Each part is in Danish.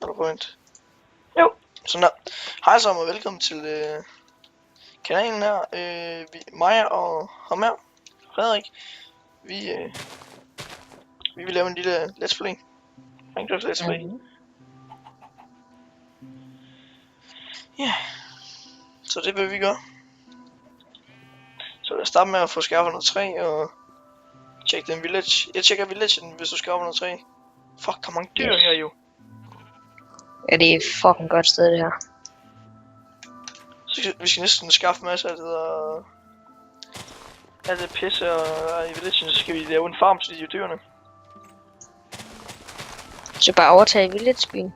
Er du på vent? Jo, sådan der. Hej så, og velkommen til kanalen her. Mig og ham her, Frederik, vi vil lave en lille let's play. Minecraft let's play. Ja, så det vil vi gøre. Så lad os starte med at få skaffet noget træ og tjekke den village. Jeg tjekker villagen, hvis du skaffer noget træ. Fuck, der er mange dyr her jo. Ja, det er et fucking godt sted det her. Så vi skal næsten skaffe masser af det der... Alt det pisse og i villagen, så skal vi lave en farm til de dyrene. Så bare overtage villagebyen.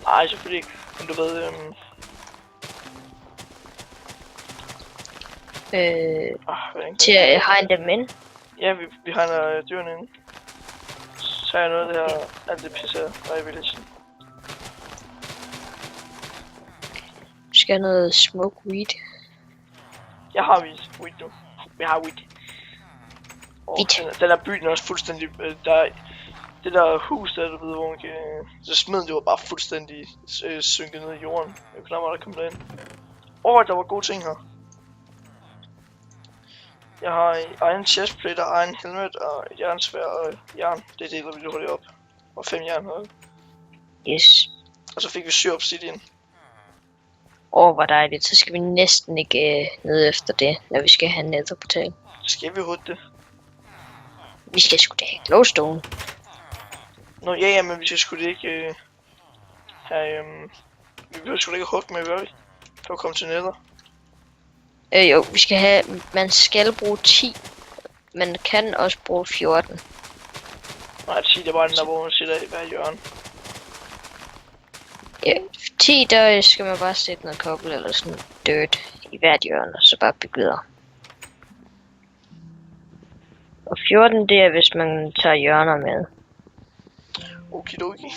Nej, selvfølgelig ikke. Men du ved, til at hegne dem ind. Ja, vi hegner dyrene ind. Så tager jeg noget af det her, alt det pisse der er i villagen. Vi skal have noget smoke weed. Jeg har weed nu. Jeg har weed. Og den der byen er også fuldstændig... det der hus der, du ved, hvor man kan... Så smeden, det var bare fuldstændig synket ned i jorden. Jeg kunne knap der komme derind. Der var gode ting her. Jeg har egen chestplate og egen helmet og jernsvær og jern. Det deler vi hurtigt op. Og 5 jern her. Yes. Og så fik vi 7 obsidian. Hvor dejligt. Så skal vi næsten ikke ned efter det, når vi skal have netherportal. Skal vi hurtigt det? Vi skal sgu da have glowstone. Nå ja, men vi skal sgu da ikke have... vi behøver sgu da ikke hugge med, gør vi? For at komme til nether. Jo, vi skal have... Man skal bruge 10. Man kan også bruge 14. Nej, 10 det er bare den der, hvor man sætter i hver hjørne. Ja, 10 der skal man bare sætte noget kobbel eller sådan dirt i hvert hjørne, og så bare bygge videre. Og 14 det er, hvis man tager hjørner med. Okidoki.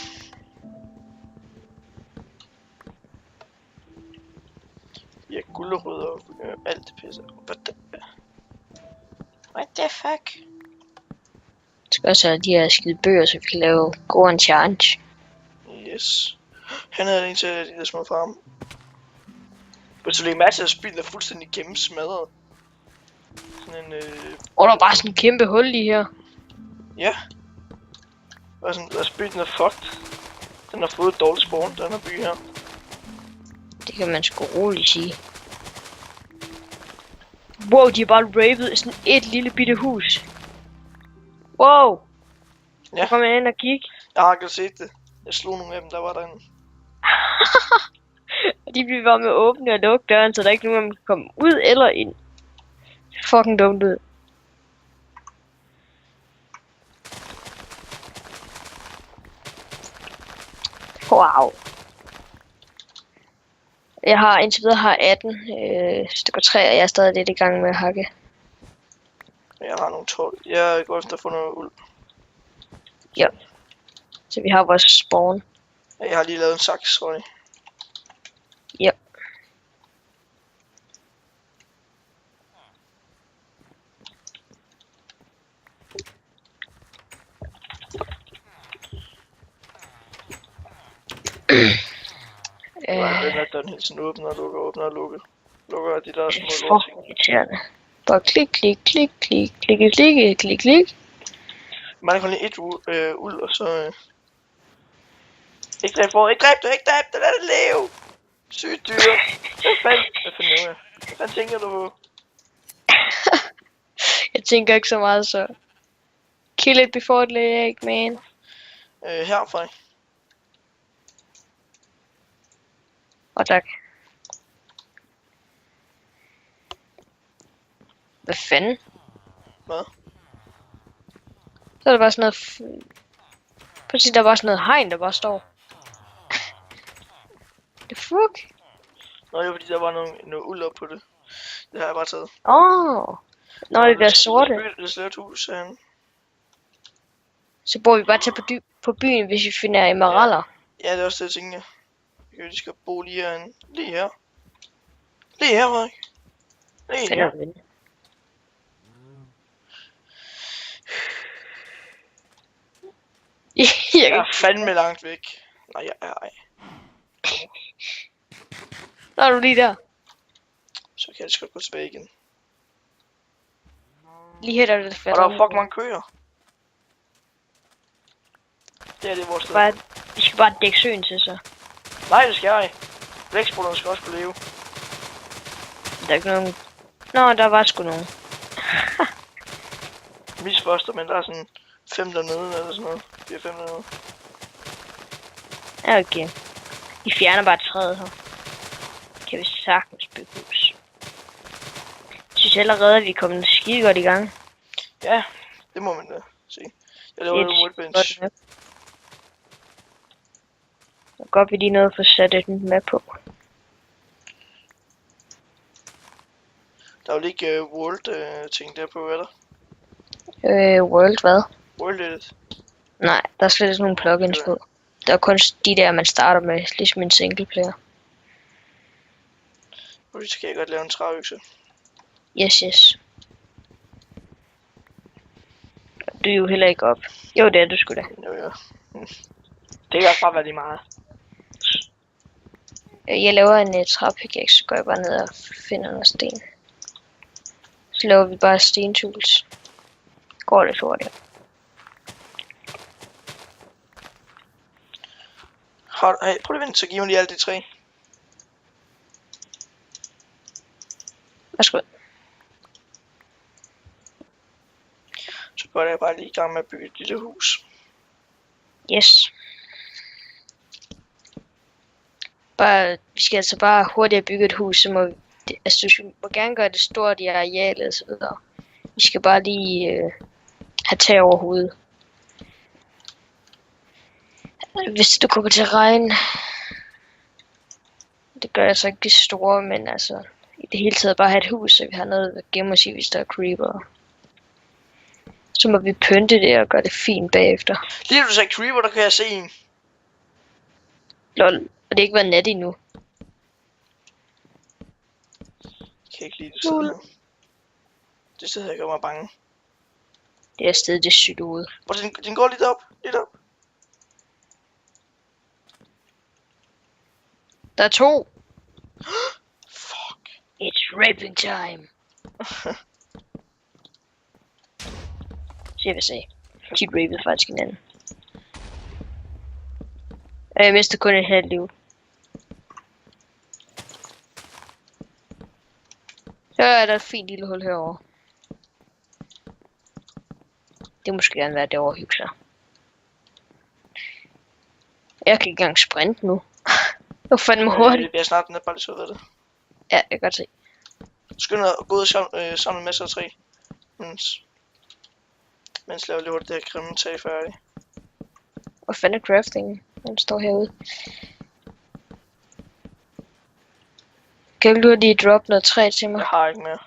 Ja, gulerødder og alt det pisse. What the fuck? Vi skal også have de her skide bøger, så vi kan lave gode enchant. Yes. Han havde en til de der små farme. Hvis du lægger mærke til, at spillet er fuldstændig gennemsmadret. Sådan en der er bare sådan en kæmpe hul lige her. Ja. Og sådan, der spillet er fucked. Den har fået et dårligt spawn, den her by her. Det kan man sgu roligt sige. Wow, de har bare rapet sådan et lille bitte hus. Wow. Ja. Så kom jeg ind og kigge. Jeg har ikke set det. Jeg slog nogle af dem, der var derinde. Og de blev bare med at åbne og lukke døren, så der ikke nogen, man kan komme ud eller ind. Fucking dumt ud. Wow. Jeg har indtil videre 18 stykker træ, og jeg er stadig lidt i gang med at hakke. Jeg har nogle 12. Jeg går efter at få noget uld. Ja. Så vi har vores spawn. Jeg har lige lavet en saks, tror jeg. Ja. Den er den hele tiden åbner og lukker. Lukker de der små lorting. Irriterende. Bare klik, klik, klik, klik, klik, klik, klik, klik. Man kan kun lige et uld, og så... Ikke dræb det, lad det leve! Sygt dyr! Hvad fanden tænker du på? Jeg tænker ikke så meget, så... Kill it before it lay egg, man. Herfra. Og tak. Hvad fanden? Hvad? Så er der bare sådan noget... Pludselig der er bare sådan noget hegn, der bare står. The fuck? Nå, det var fordi der var noget uld op på det. Det har jeg bare taget. Nå, det der sorte. Det er slet hus herinde. Så bor vi bare til på byen, hvis vi finder emeralder. Ja, det er også det, jeg tænker. Vi skal bo lige herinde. Lige her. Lige her, Frederik. Lige her. Jeg er fandme langt væk. Nej, ej. Nå er du lige der. Så kan jeg sgu gå tilbage igen. Lige her der er det Og fat. der er fucking mange køer. Det er det vores sted. Vi skal bare dække søen til så. Nej, det skal jeg. Blæksprutterne skal også kunne leve. Der er ikke nogen... Nå, der var sgu nogen. Misfoster, men der er sådan 5 dernede eller sådan noget. 4-5 dernede. Ja, okay. Vi fjerner bare træet her. Kan vi sagtens bygge hus. Jeg synes allerede, at vi er kommet skide godt i gang. Ja, det må man da se. Jeg laver en woodbench. Så godt vi lige noget for at sætte et map på. Der er jo ikke world ting der på, eller? World hvad? World edit. Nej, der er slet ikke nogen plugins på. Der er kun de der, man starter med, ligesom en single player. Nu skal jeg godt lave en træøkse. Yes. Du er jo heller ikke op. Jo, det er du sgu da. Jo. Det kan også bare være lige meget. Jeg laver en træpickaxe, så går jeg bare ned og finder noget sten. Så laver vi bare stentools. Går lidt hurtigt. Hey, prøv lige at vente, så giv mig lige alle de 3. Værsgo. Så går jeg bare lige i gang med at bygge et lille hus. Yes. Vi skal altså bare hurtigt bygge et hus, så må vi, altså du må gerne gøre det stort i arealet og så videre. Vi skal bare lige have tag over hovedet. Hvis du kommer til at regne, det gør jeg så ikke det store, men altså i det hele taget bare have et hus, så vi har noget at gemme os i, hvis der er creeper. Så må vi pynte det og gøre det fint bagefter. Lige du sagde creeper, der kan jeg se en. Lol, og det er ikke været nat endnu. Jeg kan ikke lide det sådan her. Det sted her gør mig bange. Det er stedet, det er sygt ude. Og den går lidt op, Der er 2. Fuck. It's raping time. Så jeg vil se. De rapede faktisk hinanden. Jeg mister kun et halvt liv. Så er der et fint lille hul herovre. Det måske gerne være derovre hygge sig. Jeg kan ikke engang sprinte nu. Det var fandme hurtigt. Jeg er snart ned, bare lige så ved det. Ja, jeg kan godt se. Skynd dig at gå ud og samle en masse af træ. Mens laver lige hurtigt det her grimme tag færdig. Hvor fanden er crafting? Den står herude. Kan du lige droppe noget træ til mig? Jeg har ikke mere.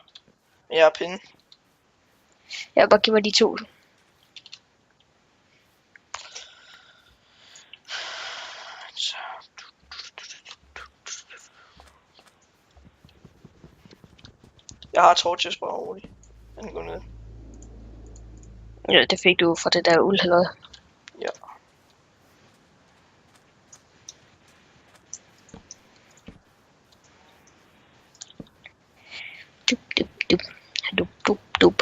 Jeg har pinde. Ja, bare giv mig de 2. Jeg har torches bare roligt. Den går ned. Ja, det fik du fra det der uld eller hvad? Ja. Dup.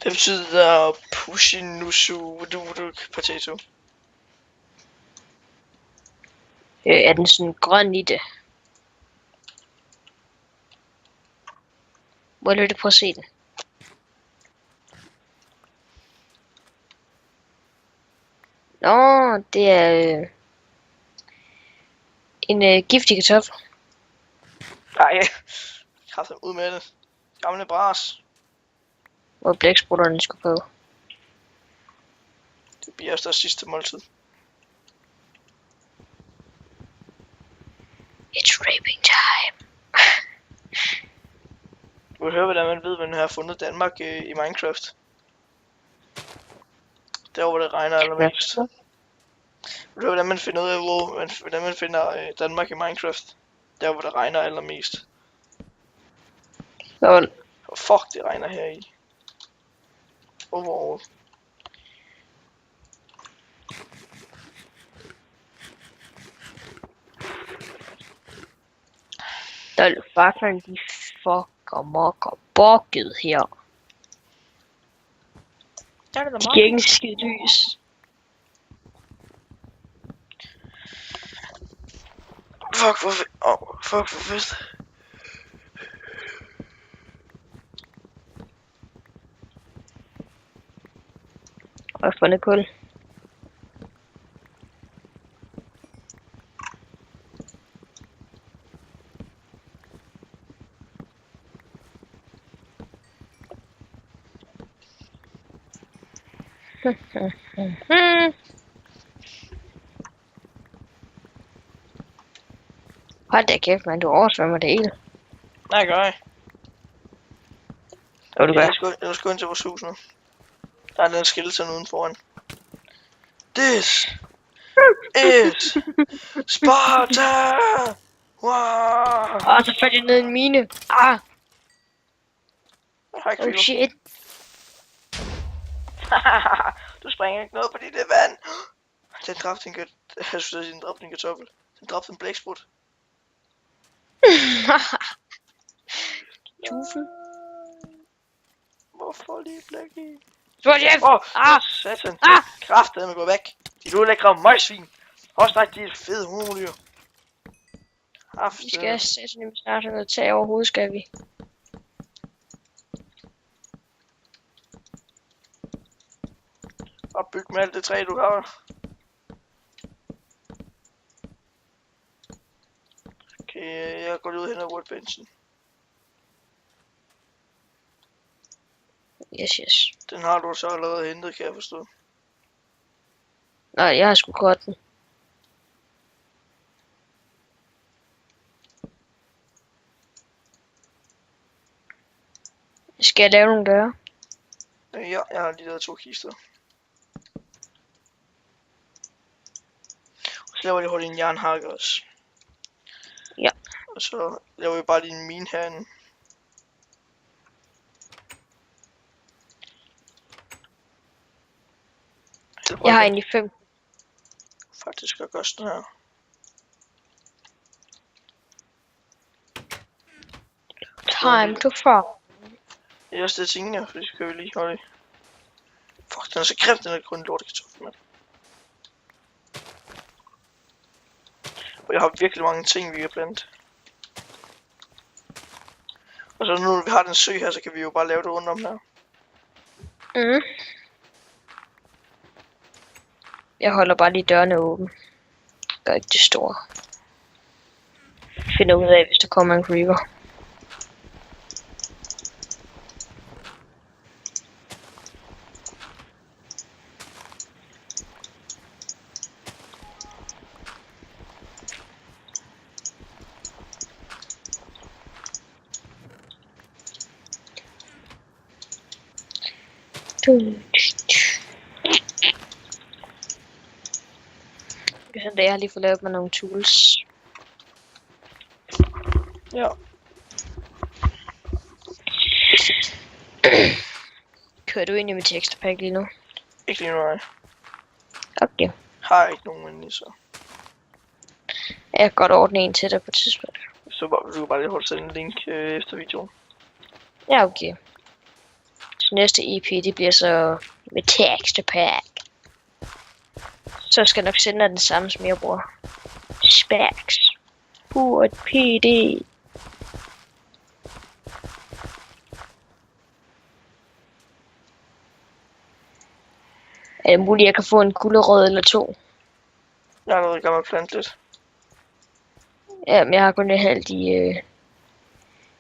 Det betyder Pushinusu potato. Er den sådan grøn i det? Må jeg prøve at se den? Nå, det er en giftig kartoffel. Nej, kraft ud med det. Gamle bras. Hvor blæksprutterne skulle på. Det bliver også deres sidste måltid. It's raping time. Du vil høre, hvordan man ved, hvordan man har fundet Danmark i Minecraft. Der hvor det regner allermest. Vil du høre, hvordan man finder ud af, hvordan man finder Danmark i Minecraft? Der hvor det regner allermest. Lol. Og fuck, det regner her i. Overall. Lol, fuckerne de fucker mokker bokket her. Der er det De giver ikke en skid lys. Fuck for fest. Og jeg har fundet kul. Hold da kæft, man, du oversvømmer det hele. Nej, gør jeg. Jo, du gør. Jeg skal ind til vores hus nu. Der er den skeleton uden foran. This is Sparta! Wow! Så faldt jeg ned i en mine. Ah, Jeg har ikke oh creeper. shit. Du springer ikke noget, fordi det er vand. Den dræbte en kartoffel. Den dræbte en blæksprut. Tusen. Hvorfor lige blæk i? Chef! Satan. Ah! Kraftedeme gå væk. De er ulækre møgsvin. Også dig, de er fede homodyr. Vi skal sætte snart noget tag overhovedet, skal vi. Og bygge med alt det træ, du har. Okay, jeg går lige ud hen ad workbenchen. Yes. Den har du så allerede hentet, kan jeg forstå. Nej, jeg har sgu godt den. Skal jeg lave nogle døre? Ja, jeg har lige lavet 2 kister. Og så laver jeg hurtigt en jernhakke også. Ja. Og så laver vi bare lige en mine herinde. Jeg har egentlig 5. Faktisk at gøre sådan her. Time to fall. Det er også det ting, fordi så kan vi lige holde. Fuck, den er så kræft, den er kun lortekartoffel, mand. Og jeg har virkelig mange ting, vi kan plante. Og så nu, når vi har den sø her, så kan vi jo bare lave det rundt om her. Mm. Jeg holder bare lige dørene åbne. Gør ikke det store. Finder ud af, hvis der kommer en creeper. Så jeg har lige fået lavet med nogle tools. Ja. Kører du ind i mit texture pack lige nu? Ikke lige nu, nej. Okay. Har ikke nogen endelig, så. Jeg kan godt ordne en til dig på et tidspunkt. Så bare, du kan bare lige hurtigt sende en link efter videoen. Ja, okay. Så næste EP, det bliver så med texture pack. Så skal jeg nok sende dig den samme, som jeg bruger. Specs. Purt PD. Er det muligt, at jeg kan få en gulerod eller 2? Jeg har noget gammelt plante lidt. Ja, men jeg har kun lidt halvt i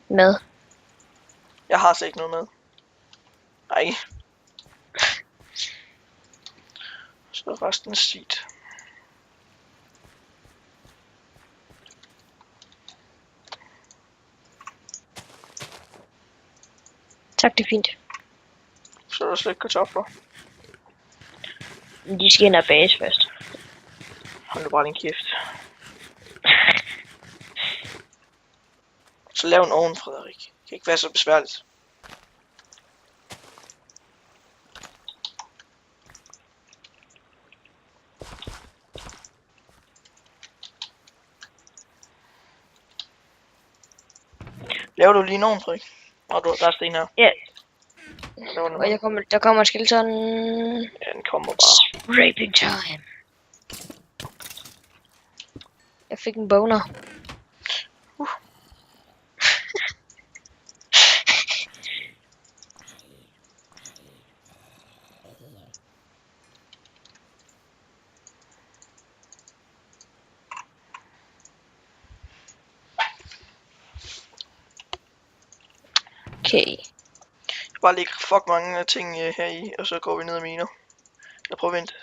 mad. Jeg har så ikke noget med. Nej. Så resten er seed. Tak, det er fint. Så er der slet ikke kartofler. Men de skal ind og bages først. Hold nu bare din kæft. Så lav en ovn, Frederik. Det kan ikke være så besværligt. Laver du lige en ovn, Frederik? Og der er sten her. Ja. Og der kommer skeleton. Ja, den kommer bare. Raping time. Jeg fik en boner. Okay. Bare lægge fuck mange ting her i, og så går vi ned og miner. Jeg prøver at vente.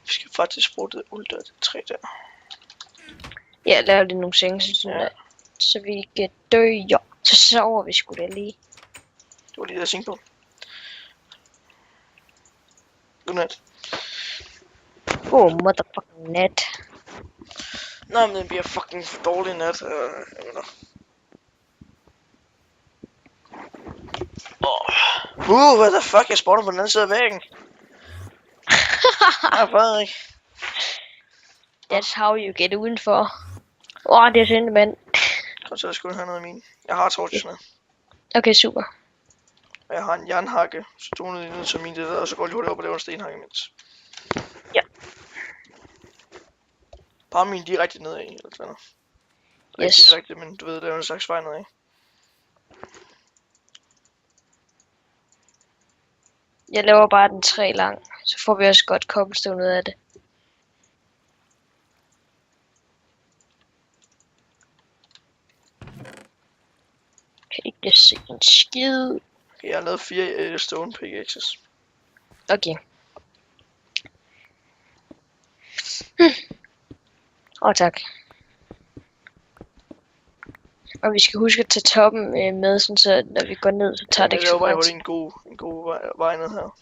Vi skal faktisk bruge det uld det træ der. Ja, laver lige nogle senge, så vi kan dø. Jo, så sover vi sgu da lige. Det var lige der seng på. Godnat. Motherfucking nat. Nå, men det bliver fucking for dårlig nat. What the fuck, jeg spawner på den anden side af væggen. Ja, Frederik. That's how you get udenfor. Det er sindssygt, mand. Kom så, jeg skulle have noget af min. Jeg har torches med. Okay, super. Og jeg har en jernhakke, så du er ned til min det der, og så går jeg lige hurtigt op og laver en stenhakke imens. Ja. Bare min direkte nedad, eller sådan noget. Yes. Ikke direkte, men du ved, der er en slags vej nedad. Jeg laver bare den 3 lang, så får vi også godt cobblestone ud af det. Kan ikke se en skid. Okay, jeg har lavet 4 stone pickaxes. Okay. Tak. Og vi skal huske at tage toppen med, sådan så når vi går ned, så tager det ikke så meget. Jeg laver bare en god vej ned her.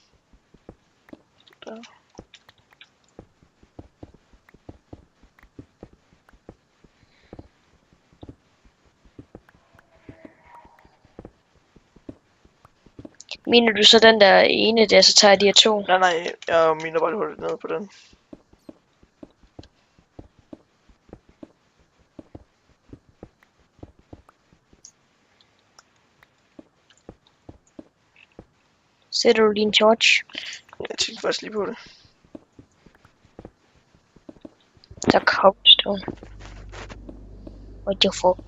Der. Mener du så den der ene der, så tager jeg de her 2? Nej, jeg mener bare hurtigt ned på den. Sætter du din torch? Jeg tænkte faktisk lige på det. Der er cobblestone. What the fuck?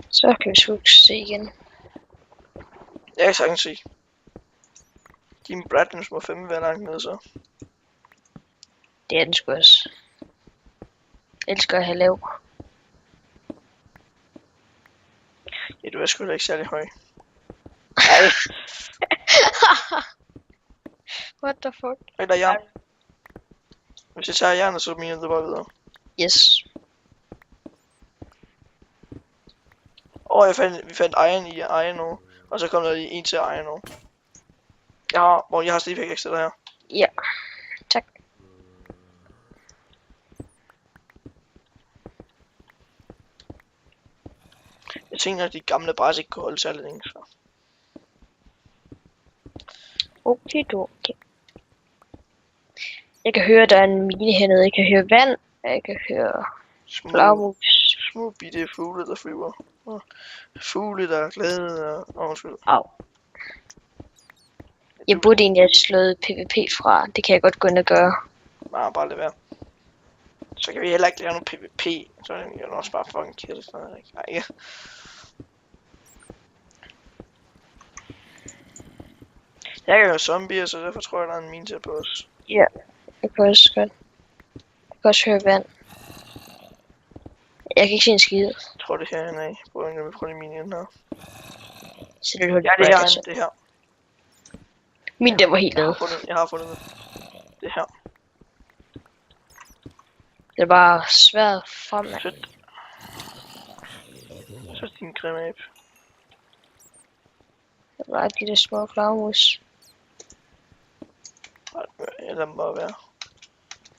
Så kan vi sgu se igen. Jeg kan sagtens se. Din Bradlens må 5 være langt ned så. Det er den sgu også. Jeg elsker at have lav. Ja, du er sgu da ikke særlig høj. Nej. What the fuck? Ej, der er jern. Hvis jeg tager jernet, så miner det bare videre. Yes. Vi fandt iron i iron nu. Og så kom der lige en til iron nu. Jeg har slet ikke ekstra der her. Ja. Tak. Jeg tænker, at de gamle bræs ikke kunne holde særlig længe, så. Okay. Jeg kan høre, der er en mine hernede. Jeg kan høre vand. Jeg kan høre flagermus. Små bitte fugle, der flyver. Fugle, der er glade og undskyld. Au. Jeg burde egentlig have slået PvP fra. Det kan jeg godt gå ind og gøre. Nej, bare lade være. Så kan vi heller ikke lave noget PvP. Så er det også bare fucking kedeligt. Nej, ja. Jeg kan høre zombier, så derfor tror jeg, der er en mine til på os. Ja, jeg kan også godt. Jeg kan også høre vand. Jeg kan ikke se en skid. Jeg tror det her, nej. Prøv lige mine ind her. Så det er Ja, det er herinde, det er her. Min den var helt nede. Jeg har fundet det. Det er her. Det var svært fremad. Fedt. Så din grimab. Det var de der små flagermus. Jeg lader dem bare være.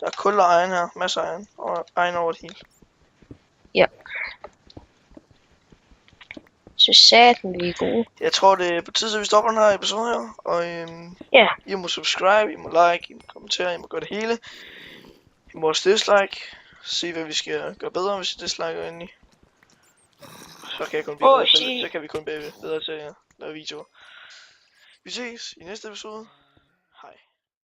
Der er kul og egen her. Masser af egen. Og egen over det hele. Ja. Så satan vi er gode. Jeg tror det er på tide, at vi stopper den her episode her. Og Ja. I må subscribe, I må like, I må kommentere, I må gøre det hele. I må også dislike. Se hvad vi skal gøre bedre, hvis I disliker endelig. Så kan, jeg kun blive bedre, så kan vi kun blive bedre til at lave videoer. Vi ses i næste episode.